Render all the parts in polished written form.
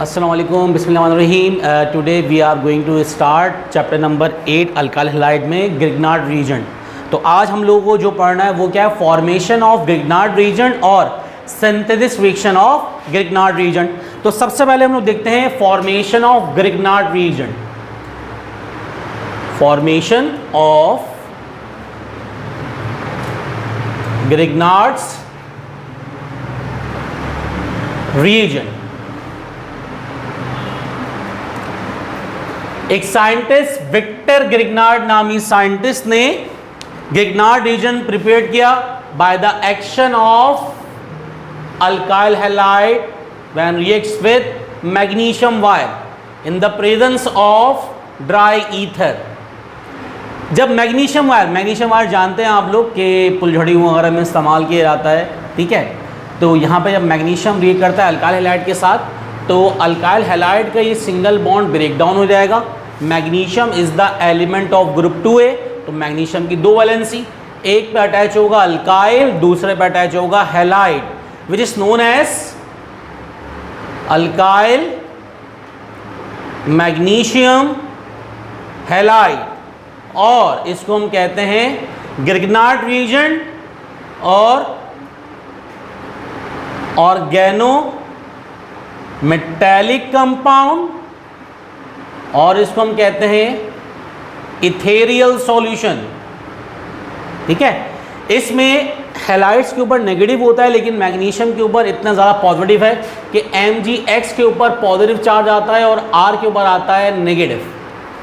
Assalamu alaikum, Bismillahirrahmanirrahim. Today we are going to start chapter number 8 alkyl halide में Grignard reagent. तो आज हम लोगों को जो पढ़ना है वो क्या है, फॉर्मेशन ऑफ ग्रिग्नार्ड रीजन और synthesis reaction of Grignard reagent. तो सबसे पहले हम लोग देखते हैं formation of Grignard reagent. Formation of Grignard's reagent. एक साइंटिस्ट विक्टर ग्रिग्नार्ड नामी साइंटिस्ट ने ग्रिग्नार्ड रीजन प्रिपेयर किया by the action of alkyl halide when reacts with magnesium wire in the presence of dry ether. जब magnesium wire जानते हैं आप लोग कि फुलझड़ी वगैरह में इस्तेमाल किया जाता है, ठीक है। तो यहाँ पे जब मैग्नीशियम रिएक्ट करता है अल्काइल हैलाइड के साथ तो अल्काइल हैलाइड का ये सिंगल बॉन्ड ब्रेक डाउन हो जाएगा। Magnesium is the element of group 2A। तो मैग्नीशियम की दो वैलेंसी, एक पे अटैच होगा अल्काइल, दूसरे पे अटैच होगा halide, which is known as alkyl magnesium halide, और इसको हम कहते हैं ग्रिग्नार्ड रीजन और ऑर्गेनो मेटेलिक कंपाउंड, और इसको हम कहते हैं इथेरियल सॉल्यूशन, ठीक है। इसमें हैलाइड्स के ऊपर नेगेटिव होता है लेकिन मैग्नीशियम के ऊपर इतना ज़्यादा पॉजिटिव है कि Mgx के ऊपर पॉजिटिव चार्ज आता है और R के ऊपर आता है नेगेटिव,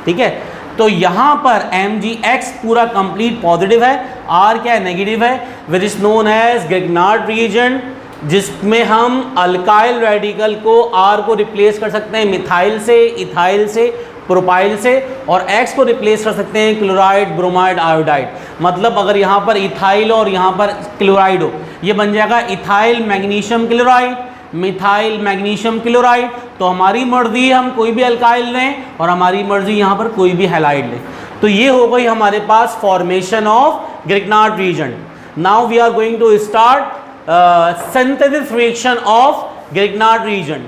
ठीक है। तो यहाँ पर Mgx पूरा कंप्लीट पॉजिटिव है, R क्या है, नेगेटिव है, which is known as Grignard reagent, जिसमें हम अल्काइल रेडिकल को R को रिप्लेस कर सकते हैं मिथाइल से, इथाइल से, प्रोपाइल से, और X को रिप्लेस कर सकते हैं क्लोराइड, ब्रोमाइड, आयोडाइड। मतलब अगर यहाँ पर इथाइल और यहाँ पर क्लोराइड हो, ये बन जाएगा ethyl magnesium chloride, methyl magnesium chloride. तो हमारी मर्जी हम कोई भी अल्काइल लें और हमारी मर्जी यहाँ पर कोई भी हैलाइड लें। तो ये हो गई हमारे पास formation of Grignard reagent. Now we are going to start synthesis reaction of Grignard region.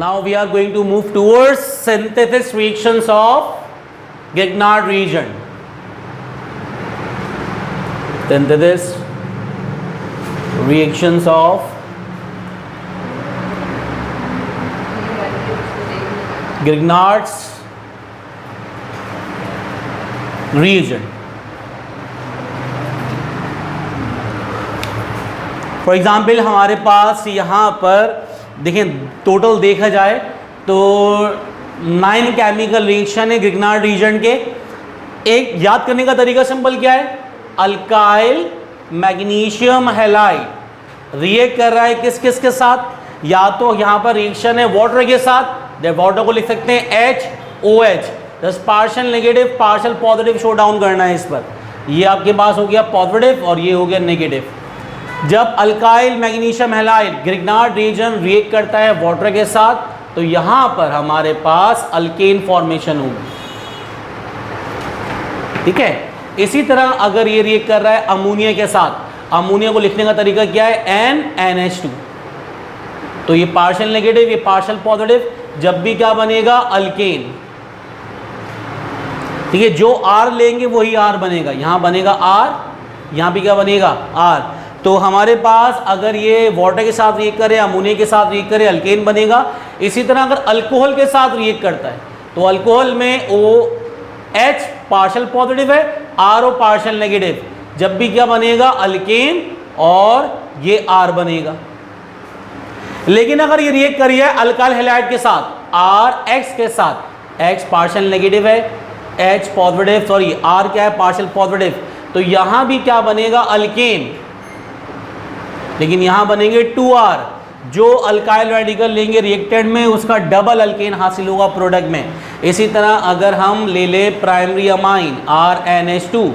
Now we are going to move towards synthesis reactions of Grignard region. Synthesis reactions of Grignard's reagent. For example हमारे पास यहाँ पर देखें, total देखा जाए तो 9 chemical reaction है Grignard reason के। एक याद करने का तरीका सिंपल क्या है, अल्काइल मैग्नीशियम हैलाइड रिएक्ट कर रहा है किस किस के साथ, या तो यहाँ पर रिएक्शन है वाटर के साथ, वाटर को लिख सकते हैं HOH, partial negative partial positive show down करना है इस पर। ये आपके पास हो गया पॉजिटिव और ये हो गया नेगेटिव। जब alkyl magnesium halide Grignard reason react करता है वाटर के साथ तो यहां पर हमारे पास अल्केन फॉर्मेशन होगी, ठीक है। इसी तरह अगर ये रिएक्ट कर रहा है अमोनिया के साथ, अमोनिया को लिखने का तरीका क्या है, NNH2। तो ये पार्शियल नेगेटिव, ये पार्शियल पॉजिटिव, जब भी क्या बनेगा, अल्केन, ठीक है। जो R लेंगे वही R बनेगा, यहाँ बनेगा R, यहाँ भी क्या बनेगा, R। तो हमारे पास अगर ये वाटर के साथ रिएक्ट करे, अमोनिया के साथ रिएक्ट करे, अल्केन बनेगा। इसी तरह अगर अल्कोहल के साथ रिएक्ट करता है तो अल्कोहल में OH पार्शियल पॉजिटिव है, RO पार्शियल नेगेटिव, जब भी क्या बनेगा, अल्केन, और ये R बनेगा। लेकिन अगर ये रिएक्ट करी है अल्काइल हैलाइड के साथ, RX के साथ, X पार्शियल नेगेटिव है, H पॉजिटिव, सॉरी R क्या है, पार्शियल पॉजिटिव, तो यहां भी क्या बनेगा, अल्केन, लेकिन यहां बनेंगे 2R। जो अल्काइल रेडिकल लेंगे रिएक्टेंट में उसका डबल अल्केन हासिल होगा प्रोडक्ट में। इसी तरह अगर हम ले ले प्राइमरी अमाइन RNH2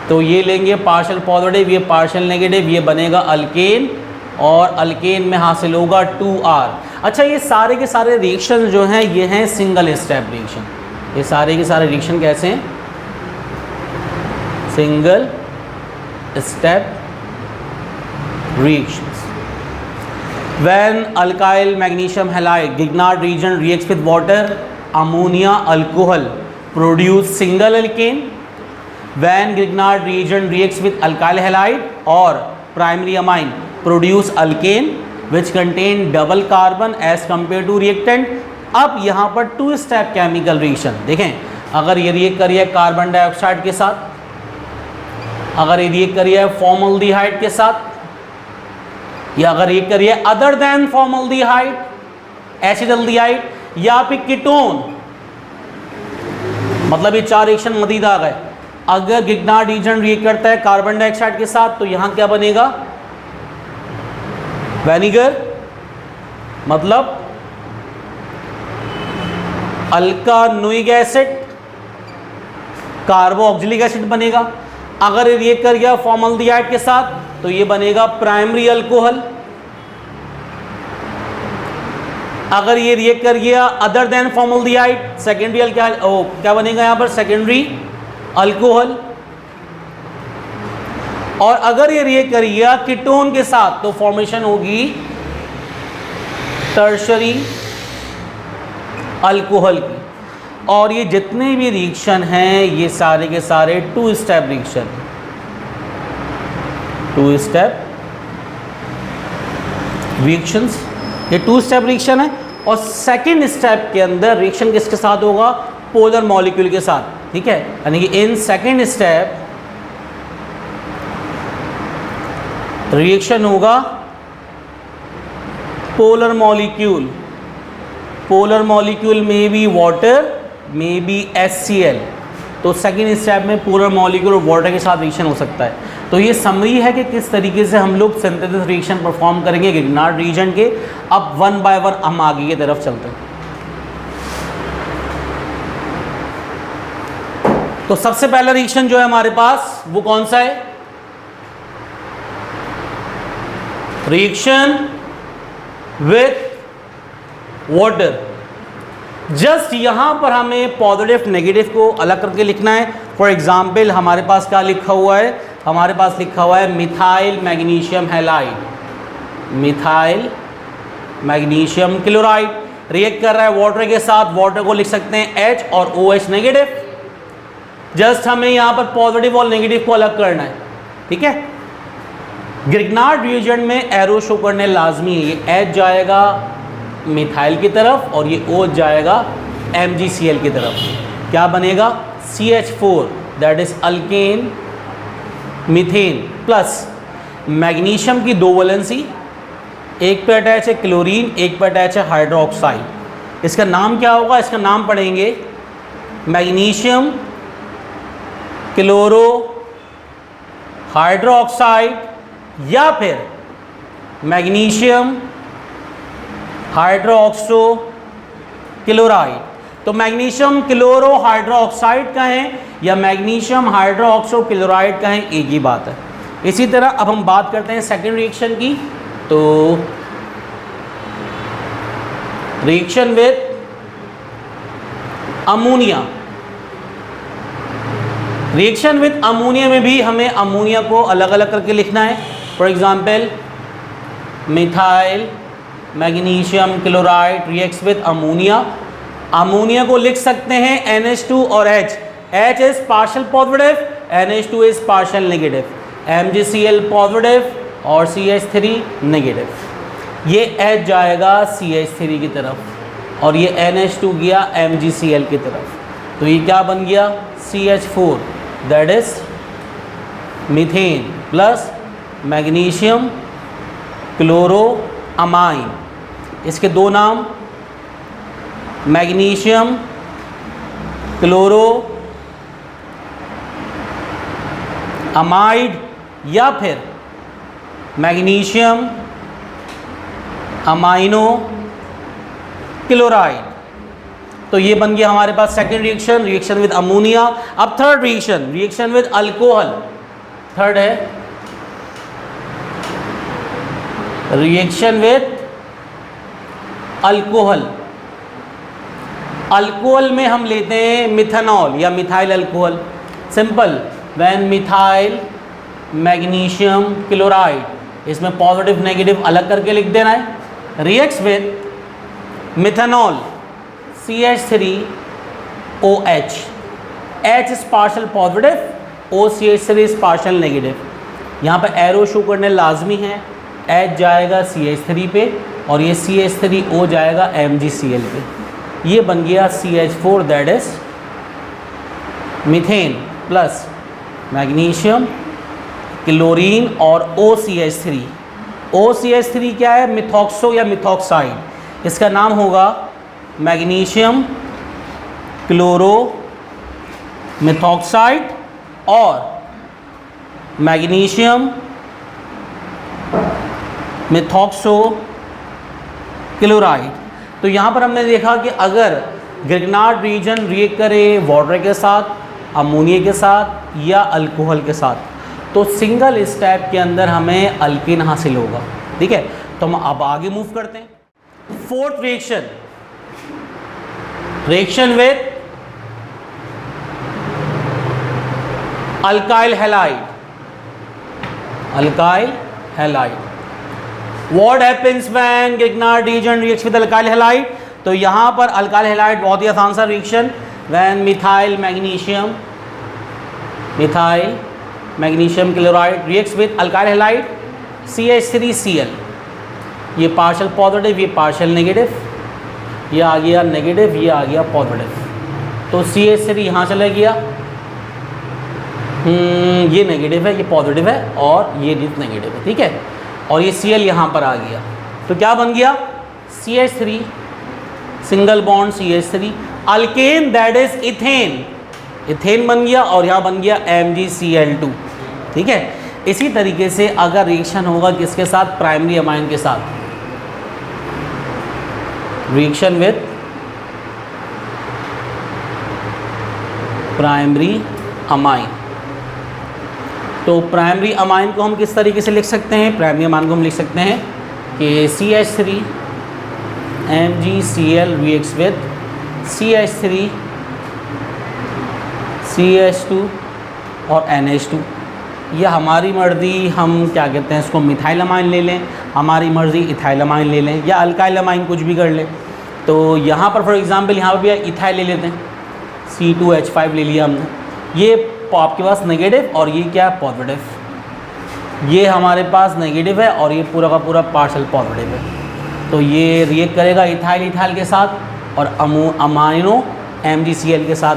तो ये लेंगे पार्शियल पॉजिटिव, ये पार्शियल नेगेटिव, ये बनेगा अल्केन, और अल्केन में हासिल होगा 2R। अच्छा, ये सारे के सारे रिएक्शन जो हैं ये हैं सिंगल स्टेप रिएक्शन। ये सारे के सारे रिएक्शन कैसे हैं, single step reactions. When alkyl magnesium halide Grignard region reacts with water, ammonia alcohol produce single alkane. When Grignard region reacts with alkyl halide or primary amine produce alkane which contain double carbon as compared to reactant. अब यहाँ पर to step chemical reaction देखें, अगर ये react करी है carbon dioxide के साथ, अगर ये रिएक्ट करी है फॉर्मल्डिहाइड के साथ, या अगर ये करिए अदर देन फॉर्मल्डिहाइड एसिडल्डिहाइड या फिर कीटोन, मतलब ये चार रिएक्शन मजीद आ गए। अगर गिग्नार्ड रीजन रिएक्ट करता है कार्बन डाइऑक्साइड के साथ तो यहां क्या बनेगा, विनेगर, मतलब अल्कानोइक एसिड, कार्बोक्सिलिक एसिड बनेगा। अगर ये रिएक्ट कर गया फॉर्मल्डिहाइड के साथ तो ये बनेगा प्राइमरी अल्कोहल। अगर ये रिएक्ट कर गया अदर देन फॉर्मल्डिहाइड, सेकेंडरी क्या बनेगा यहाँ पर, सेकेंडरी अल्कोहल। और अगर ये रिएक्ट कर गया कीटोन के साथ तो फॉर्मेशन होगी टर्शरी अल्कोहल की। और ये जितने भी रिएक्शन हैं ये सारे के सारे two step reaction, two step reactions, ये टू स्टेप रिएक्शन है। और सेकेंड स्टेप के अंदर रिएक्शन किसके साथ होगा, पोलर मॉलिक्यूल के साथ, ठीक है। यानी कि इन सेकेंड स्टेप रिएक्शन होगा पोलर मॉलिक्यूल, पोलर मॉलिक्यूल में बी वाटर में बी HCl, तो सेकेंड स्टेप में पोलर मॉलिक्यूल और वाटर के साथ रिएक्शन हो सकता है। तो ये समरी है कि किस तरीके से हम लोग सिंथेसिस रिएक्शन परफॉर्म करेंगे गिग्नार्ड रीजन के। अब वन बाय वन हम आगे की तरफ चलते हैं। तो सबसे पहला रिएक्शन जो है हमारे पास वो कौन सा है, रिएक्शन विथ वाटर। जस्ट यहां पर हमें पॉजिटिव नेगेटिव को अलग करके लिखना है। फॉर एग्जाम्पल हमारे पास क्या लिखा हुआ है, हमारे पास लिखा हुआ है methyl magnesium halide, methyl magnesium chloride react कर रहा है वाटर के साथ। वाटर को लिख सकते हैं H और OH नेगेटिव। जस्ट हमें यहाँ पर पॉजिटिव और नेगेटिव को अलग करना है, ठीक है। ग्रिग्नार्ड रिएजेंट में एरो शो करने लाजमी है। ये H जाएगा मिथाइल की तरफ और ये O जाएगा MgCl की तरफ। क्या बनेगा, CH4 that is alkane methane plus magnesium की दो वैलेंसी, एक पे अटैच है क्लोरीन, एक पे अटैच है हाइड्रोक्साइड। इसका नाम क्या होगा, इसका नाम पढ़ेंगे मैग्नीशियम क्लोरो हाइड्रोक्साइड या फिर मैग्नीशियम हाइड्रोक्सो क्लोराइड। तो मैग्नीशियम क्लोरो हाइड्रोक्साइड का है या मैग्नीशियम हाइड्रोक्सो क्लोराइड का है, एक ही बात है। इसी तरह अब हम बात करते हैं सेकेंड रिएक्शन की। तो reaction with ammonia, reaction with ammonia में भी हमें अमोनिया को अलग अलग करके लिखना है। For example methyl magnesium chloride reacts with ammonia. Ammonia को लिख सकते हैं NH2 और H। H is partial positive, NH2 is partial negative, MgCl positive और CH3 नेगेटिव। ये H जाएगा CH3 की तरफ और ये NH2 गया MgCl की तरफ। तो ये क्या बन गया, CH4 that is methane plus magnesium chloro amine. इसके दो नाम मैग्नीशियम क्लोरो अमाइड या फिर मैग्नीशियम अमाइनो क्लोराइड। तो ये बन गया हमारे पास second reaction, reaction with ammonia. अब third reaction, reaction with alcohol. Third है रिएक्शन विद अल्कोहल। अल्कोहल में हम लेते हैं मिथेनॉल या methyl alcohol. Simple, when methyl magnesium chloride, इसमें पॉजिटिव नेगेटिव अलग करके लिख देना है, reacts with methanol CH3OH, H is partial positive, OCH3 is partial negative. यहाँ पे एरो शो करने लाजमी है, H जाएगा CH3 पे और ये CH3O जाएगा MgCl पे। ये बन गया CH4 that is methane plus magnesium chlorine और OCH3। OCH3 क्या है? मिथॉक्सो या मिथॉक्साइड, इसका नाम होगा मैग्नीशियम क्लोरो मिथॉक्साइड और मैग्नीशियम मिथॉक्सो क्लोराइड। तो यहाँ पर हमने देखा कि अगर ग्रिग्नार्ड रीजन रिएक्ट करे वाटर के साथ, अमोनिया के साथ या अल्कोहल के साथ, तो सिंगल स्टेप के अंदर हमें अल्कीन हासिल होगा। ठीक है, तो हम अब आगे मूव करते हैं। Fourth reaction, reaction with alkyl halide. Alkyl halide, what happens when Grignard reason reacts with alkyl halide? तो यहाँ पर अल्काइल हैलाइड बहुत ही आसान सा reaction, when methyl magnesium chloride reacts with alkyl halide CH3Cl, ये पार्शियल पॉजिटिव, ये partial negative, ये आ गया नेगेटिव, ये आ गया पॉजिटिव। तो CH3 यहाँ चला गया, ये नेगेटिव है, ये पॉजिटिव है और ये नेगेटिव है। ठीक है, और ये Cl यहाँ पर आ गया, तो क्या बन गया? CH3 single bond CH3, alkane that is ethane, ethane बन गया और यहाँ बन गया MgCl2। ठीक है, इसी तरीके से अगर रिएक्शन होगा किसके साथ? प्राइमरी अमाइन के साथ, रिएक्शन विद प्राइमरी अमाइन। तो प्राइमरी अमाइन को हम किस तरीके से लिख सकते हैं? प्राइमरी अमाइन को हम लिख सकते हैं कि CH3 MgCl reacts with CH3 CH2 और NH2। यह हमारी मर्ज़ी, हम क्या कहते हैं इसको, मिथाइल अमाइन ले लें, हमारी मर्ज़ी इथाइल अमाइन ले लें या अल्काइल अमाइन कुछ भी कर लें। तो यहाँ पर फॉर एग्जांपल यहाँ पर भी इथाइल ले लेते हैं, C2H5 ले लिया हमने, ये आपके पास नेगेटिव और ये क्या पॉजिटिव, ये हमारे पास नेगेटिव है और ये पूरा का पूरा पार्शियल पॉजिटिव है। तो ये रिएक्ट करेगा इथाइल के साथ और अमाइनो MgCl के साथ,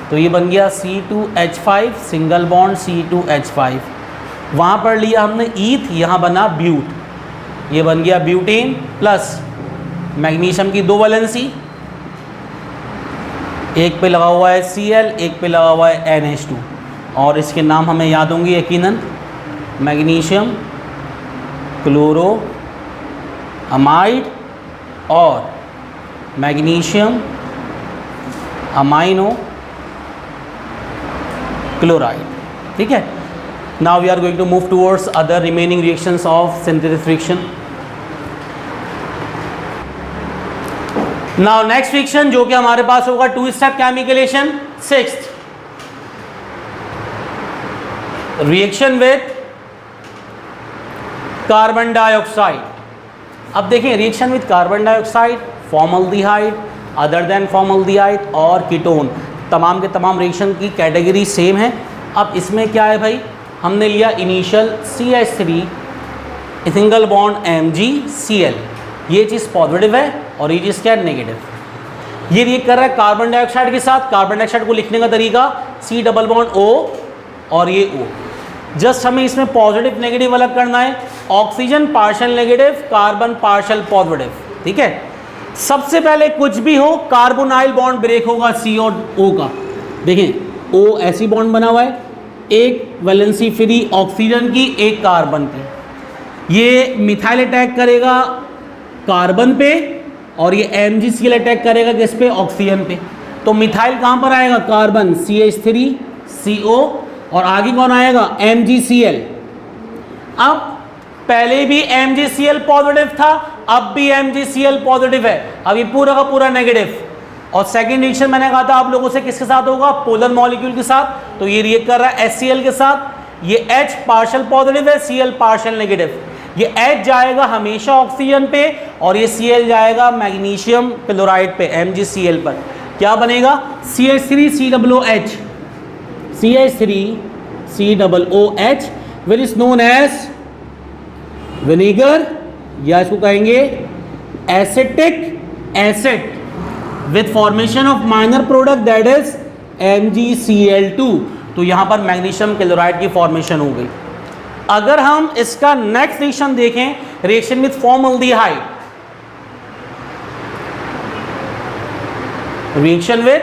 तो ये बन गया C2H5 सिंगल बॉन्ड C2H5। वहाँ पर लिया हमने ईथ, यहाँ बना ब्यूट, ये बन गया ब्यूटेन प्लस मैग्नीशियम की दो वैलेंसी, एक पे लगा हुआ है Cl, एक पे लगा हुआ है NH2 और इसके नाम हमें याद होंगे यकीनन, मैग्नीशियम क्लोरो अमाइड और मैग्नीशियम अमाइनो क्लोराइड। ठीक है, now we are going to move towards other remaining reactions of synthesis reaction. Now next reaction जो कि हमारे पास होगा टू स्टेप केमिकलेशन, sixth reaction with carbon dioxide. अब देखें, reaction with carbon dioxide, formaldehyde, other than formaldehyde और ketone, तमाम के तमाम रिएक्शन की कैटेगरी सेम है। अब इसमें क्या है भाई, हमने लिया initial CH3 single bond MgCl, ये चीज़ पॉजिटिव है और ये चीज़ क्या है, नेगेटिव। ये रिएक्ट कर रहा है कार्बन डाइऑक्साइड के साथ। कार्बन डाइऑक्साइड को लिखने का तरीका C डबल बॉन्ड O और ये O, जस्ट हमें इसमें पॉजिटिव नेगेटिव अलग करना है। Oxygen partial negative, carbon partial positive. ठीक है, सबसे पहले कुछ भी हो कार्बोनाइल बॉन्ड ब्रेक होगा C और O का। देखें, O ऐसी बॉन्ड बना हुआ है, एक वैलेंसी फ्री ऑक्सीजन की, एक कार्बन की। ये मिथाइल अटैक करेगा कार्बन पे और ये MgCl अटैक करेगा किस पे, ऑक्सीजन पे। तो मिथाइल कहाँ पर आएगा, कार्बन CH3CO और आगे कौन आएगा, MgCl। अब पहले भी MgCl पॉजिटिव था, अब भी MgCl पॉजिटिव है, अब ये पूरा का पूरा नेगेटिव। और सेकंड रिएक्शन मैंने कहा था आप लोगों से किसके साथ होगा, पोलर मॉलिक्यूल के साथ। तो ये रिएक्ट कर रहा है HCl के साथ, ये H पार्शियल पॉजिटिव है, Cl पार्शियल नेगेटिव। ये H जाएगा हमेशा ऑक्सीजन पे और ये Cl जाएगा मैग्नीशियम क्लोराइड पे MgCl पर। क्या बनेगा, CH3COOH, CH3COOH which is known as vinegar, या इसको कहेंगे acetic acid with formation of minor product that is MgCl2। तो यहां पर मैग्नीशियम क्लोराइड की फॉर्मेशन हो गई। अगर हम इसका नेक्स्ट रिएक्शन देखें, reaction with formaldehyde, reaction with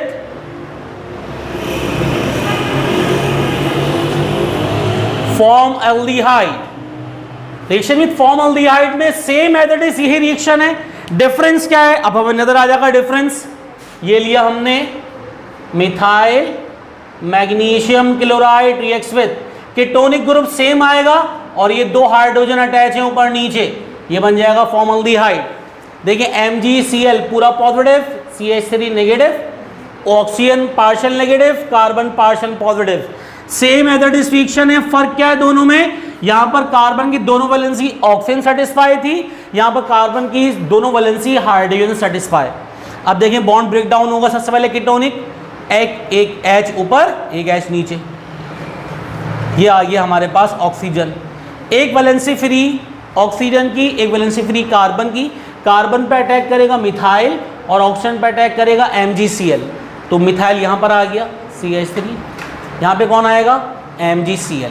formaldehyde, reaction with formaldehyde में सेम एज इट इज यही रिएक्शन है। डिफरेंस क्या है, अब हमें नजर आ जाएगा डिफरेंस। ये लिया हमने methyl magnesium chloride reacts with, ketonic group same आएगा और ये दो हाइड्रोजन अटैच है ऊपर नीचे, ये बन जाएगा फॉर्मल्डिहाइड। देखिए MgCl पूरा positive, CH3 negative, oxygen partial negative, carbon partial positive, same as it is reaction है। फर्क क्या है दोनों में, यहां पर कार्बन की दोनों वैलेंसी ऑक्सीजन सेटिस्फाई थी, यहां पर कार्बन की दोनों वैलेंसी हाइड्रोजन सेटिस्फाई। अब देखिए बॉन्ड ब्रेक डाउन होगा सबसे पहले कीटोनिक, एक H ऊपर एक H नीचे, ये आ गया हमारे पास ऑक्सीजन। एक वैलेंसी फ्री ऑक्सीजन की, एक वैलेंसी फ्री कार्बन की, कार्बन पे अटैक करेगा मिथाइल और ऑक्सीजन पे अटैक करेगा MgCl। तो मिथाइल यहाँ पर आ गया CH3, यहाँ पे कौन आएगा MgCl।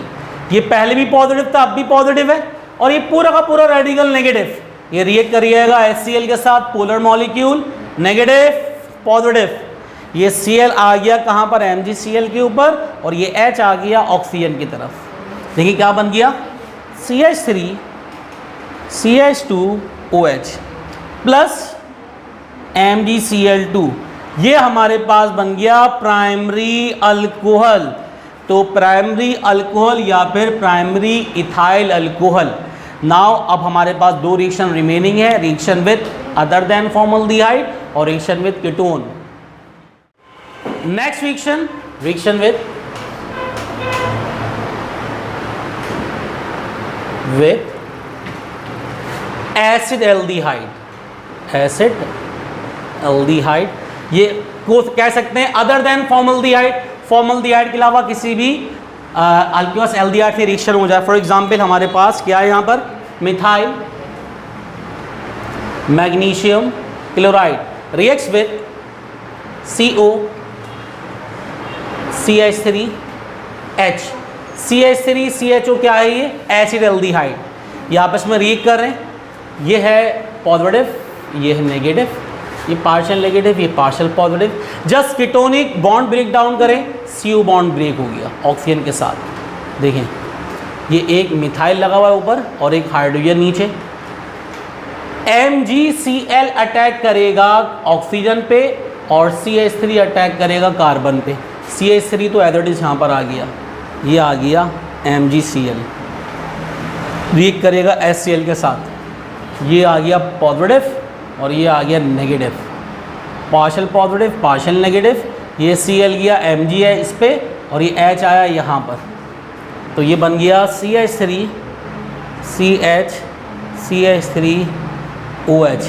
ये पहले भी पॉजिटिव था, अब भी पॉजिटिव है, और ये पूरा का पूरा रेडिकल नेगेटिव। ये रिएक्ट करिएगा HCl के साथ, पोलर मॉलिक्यूल नेगेटिव पॉजिटिव। ये Cl आ गया कहाँ पर MgCl के ऊपर, और ये H आ गया ऑक्सीजन की तरफ। देखिए क्या बन गया, CH3 CH2OH प्लस MgCl2, ये हमारे पास बन गया प्राइमरी अल्कोहल। तो प्राइमरी अल्कोहल या फिर प्राइमरी इथाइल अल्कोहल। नाउ अब हमारे पास दो रिएक्शन रिमेनिंग है, reaction with other than formaldehyde और reaction with ketone. Next reaction, reaction with acetaldehyde, acetaldehyde, ये को कह सकते हैं अदर देन फॉर्मल्डिहाइड। फॉर्मल्डिहाइड के अलावा किसी भी आपके पास एल्डिहाइड से रिएक्शन हो जाए। फॉर एग्जांपल हमारे पास क्या है यहाँ पर, methyl magnesium chloride reacts with CO CH3H, CH3 CHO क्या है, ये एसिड एल्डिहाइड। ये आपस में रिएक्ट कर रहे हैं, ये है पॉजिटिव, ये है नेगेटिव, ये पार्शियल नेगेटिव, ये partial positive. Just ketonic bond break down करें, CO बॉन्ड ब्रेक हो गया ऑक्सीजन के साथ। देखें ये एक मिथाइल लगा हुआ है ऊपर और एक हाइड्रोजन नीचे। MgCl अटैक करेगा ऑक्सीजन पे और CH3 अटैक करेगा कार्बन पे। CH3 तो एज इट इज यहाँ पर आ गया, ये आ गया MgCl, रिएक्ट करेगा HCl के साथ, ये आ गया पॉजिटिव और ये आ गया negative, partial positive partial negative. ये Cl गया Mg है इस पे और ये H आया यहाँ पर, तो ये बन गया CH3 CH CH3OH।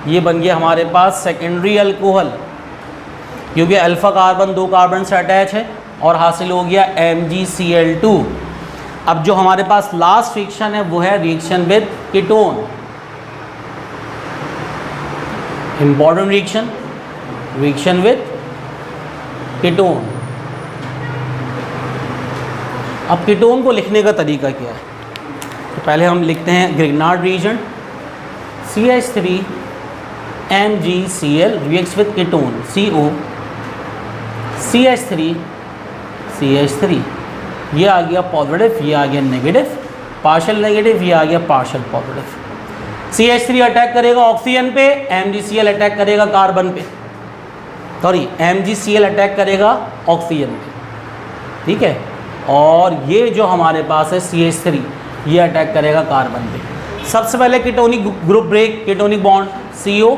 ये बन गया हमारे पास सेकेंडरी अल्कोहल, क्योंकि अल्फा कार्बन दो कार्बन से अटैच है और हासिल हो गया MgCl2। अब जो हमारे पास लास्ट रिएक्शन है वो है reaction with ketone, important reaction, reaction with ketone. अब कीटोन को लिखने का तरीका क्या है, तो पहले हम लिखते हैं Grignard reagent, CH3 MgCl reacts with ketone CO CH3 CH3, ये आ गया पॉजिटिव, ये आ गया नेगेटिव, पार्शियल नेगेटिव, ये आ गया पार्शियल पॉजिटिव। CH3 अटैक करेगा ऑक्सीजन पे, MgCl अटैक करेगा कार्बन पे, सॉरी MgCl अटैक करेगा ऑक्सीजन पे, ठीक है। और ये जो हमारे पास है CH3, ये अटैक करेगा कार्बन पे। सबसे पहले ketonic group break, ketonic bond CO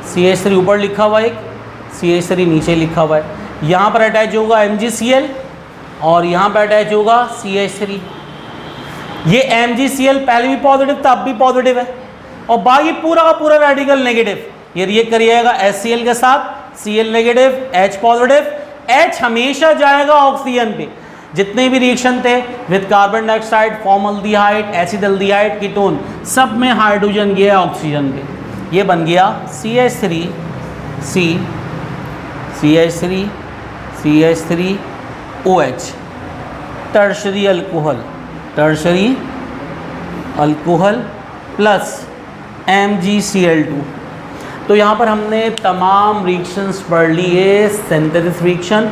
CH3 ऊपर लिखा हुआ एक, CH3 नीचे लिखा हुआ है, यहाँ पर अटैच होगा MgCl और यहाँ पर अटैच होगा CH3। ये MgCl पहले भी पॉजिटिव था, अब भी पॉजिटिव है, और बाकी पूरा का पूरा रेडिकल नेगेटिव। ये रिएक्ट करिएगा HCl के साथ, Cl negative, H positive, H हमेशा जाएगा ऑक्सीजन पे। जितने भी रिएक्शन थे with carbon dioxide, formaldehyde, acetaldehyde, ketone, सब में हाइड्रोजन गया ऑक्सीजन पे। ये बन गया CH3 C, CH3 CH3 OH, tertiary alcohol, tertiary alcohol plus MgCl2। तो यहाँ पर हमने तमाम रिएक्शंस पढ़ लिए सिंथेसिस रिएक्शन।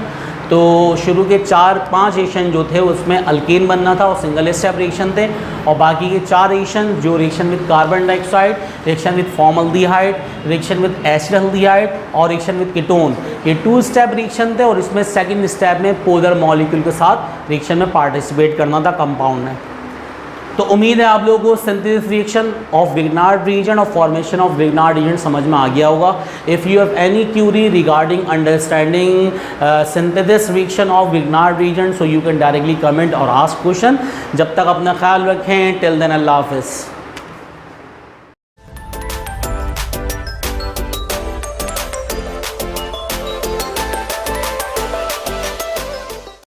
तो शुरू के 4-5 रिएक्शन जो थे उसमें अल्केन बनना था और सिंगल स्टेप रिएक्शन थे, और बाकी के 4 रिएक्शन जो reaction with carbon dioxide, reaction with formaldehyde, reaction with acetaldehyde और रिएक्शन विद कीटोन, ये 2 स्टेप रिएक्शन थे। और इसमें सेकंड स्टेप में पोलर मॉलिक्यूल के साथ रिएक्शन में पार्टिसिपेट करना था कंपाउंड में। तो उम्मीद है आप लोगों को synthesis reaction of Grignard reagent और फॉर्मेशन ऑफ विग्नार्ड रीजन समझ में आ गया होगा। If you have any query regarding understanding synthesis reaction of Grignard reagent, so you can directly comment और आस्क क्वेश्चन। जब तक अपना ख्याल रखें, टिल देन अल्लाह हाफिज़।